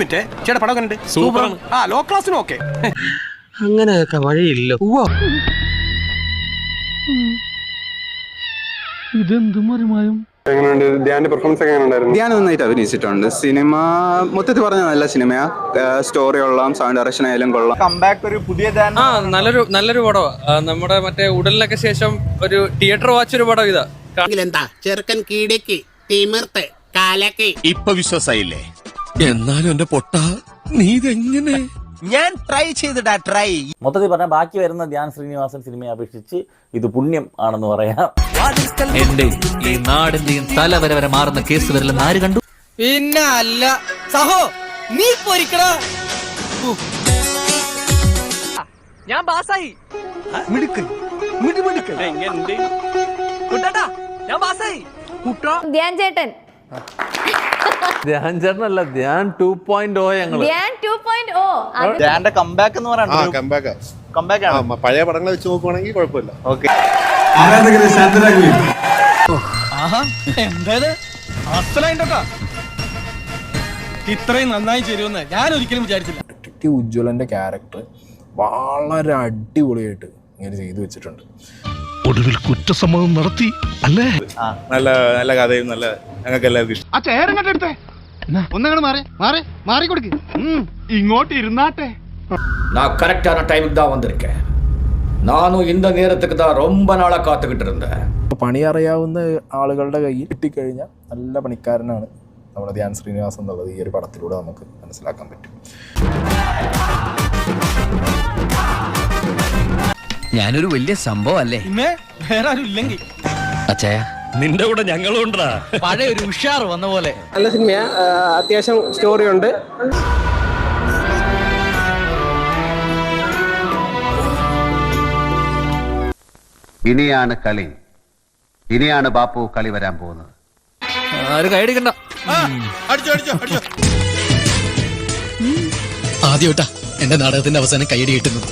Minute ചേട്ടാ പടം കണ്ട് സൂപ്പർ. ആ ലോ ക്ലാസ്സിനും ഓക്കെ. അങ്ങനെയൊക്കെ വഴിയില്ല. എങ്ങനെയുണ്ട് ധ്യാന്റെ പെർഫോമൻസ് ഒക്കെ എങ്ങനെയുണ്ടായിരുന്നു? ധ്യാനം നന്നായിട്ട് അഭിനയിച്ചിട്ടുണ്ട്. സിനിമ മൊത്തത്തിൽ പറഞ്ഞ നല്ല സിനിമയാ. സ്റ്റോറി കൊള്ളാം, സൗണ്ട് ഡയറക്ഷൻ ആയാലും കൊള്ളാം. കംബാക്ക് ഒരു പുതിയ ധ്യാൻ. നല്ലൊരു പടമാണ്. നമ്മുടെ മറ്റേ ഉടലിനൊക്കെ ശേഷം ഒരു തിയേറ്റർ വാച്ച് ഒരു പടം ഇതാ. എന്താ ചെറുക്കൻ കീടക്ക് തിമിർത്ത് കാലക്ക് ഇപ്പൊ വിശ്വാസായില്ലേ? എന്നാലും എന്റെ പൊട്ട നീ ഇതെങ്ങനെ? ഞാൻ ട്രൈ ചെയ്തിടാ ട്രൈ. മൊത്തത്തിൽ പറഞ്ഞാൽ ബാക്കി വരുന്ന ധ്യാൻ ശ്രീനിവാസൻ സിനിമയെ അപേക്ഷിച്ച് ഇത് പുണ്യം ആണെന്ന് പറയാം. എന്റെ ഈ നാടിന്റെയും തല വരെ മാറുന്ന കേസ് വരില്ലെന്ന് ആര് കണ്ടു? പിന്നെ അല്ല സഹോ നീ പൊരിക്കടാ. ഞാൻ പാസ്സായി. ഞാൻ പാസ്സായി. ധ്യാൻ ചേട്ടൻ ധ്യാൻ ചേട്ടനല്ല, ധ്യാൻ 2.0. ഞങ്ങള് ധ്യാൻ 2.0 ധ്യാന്റെ കംബാക്ക് എന്ന് പറയുന്നത് കംബാക്ക് ആണ്. പഴയ പടങ്ങളെ വെച്ച് നോക്കുവാണെങ്കിൽ കുഴപ്പമില്ല. ഓക്കെ. എന്തായത് അസലായിട്ടോ ഇത്രയും നന്നായി ചേരുമെന്ന് ഞാൻ ഒരിക്കലും വിചാരിച്ചില്ല. ഉജ്ജ്വലന്റെ ക്യാരക്ടർ വളരെ അടിപൊളിയായിട്ട് ഇങ്ങനെ ചെയ്തു വെച്ചിട്ടുണ്ട്. ഒടുവിൽ കുറ്റസമ്മതം നടത്തി അല്ലേ? നല്ല നല്ല കഥയും നല്ല ഞങ്ങൾക്ക് എല്ലാവർക്കും ഇഷ്ടം. ആ ചേരങ്ങട്ടെ ഒന്നങ്ങോട്ട് മാറി കൊടുക്ക്. ഇങ്ങോട്ട് ഇരുന്നാട്ടെ. நான் கரெக்டான டைமுக்கு தான் வந்திருக்கேன். நானும் இந்த நேரத்துக்கு தான் ரொம்ப நாளா காத்துக்கிட்டு இருந்தேன். പണി അറിയാവുന്ന ആളുകളുടെ കയ്യിൽ കിട്ടിക്കഴിഞ്ഞാൽ നല്ല പണിക്കാരനാണ് നമ്മുടെ ധ്യാൻ ശ്രീനിവാസൻ എന്നുള്ളത് ഈ ഒരു പടത്തിലൂടെ നമുക്ക് മനസ്സിലാക്കാൻ പറ്റും. ഞാനൊരു വലിയ സംഭവം അല്ലേ? പിന്നെ വേറെ ആരും ഇല്ലെങ്കിൽ അച്ഛായ നിന്റെ കൂടെ ഞങ്ങളുണ്ടാ. പഴയ ഒരു ഉഷാർ വന്ന പോലെ. നല്ല സിനിമയാ. അത്യാവശ്യം സ്റ്റോറി ഉണ്ട്. ഇനിയാണ് കളി. ഇനിയാണ് ബാപ്പു കളി വരാൻ പോകുന്നത്. ആര് കൈയടിക്കണ്ട. ആദ്യമായിട്ടാ എന്റെ നാടകത്തിന്റെ അവസാനം കൈയടി കിട്ടുന്നു.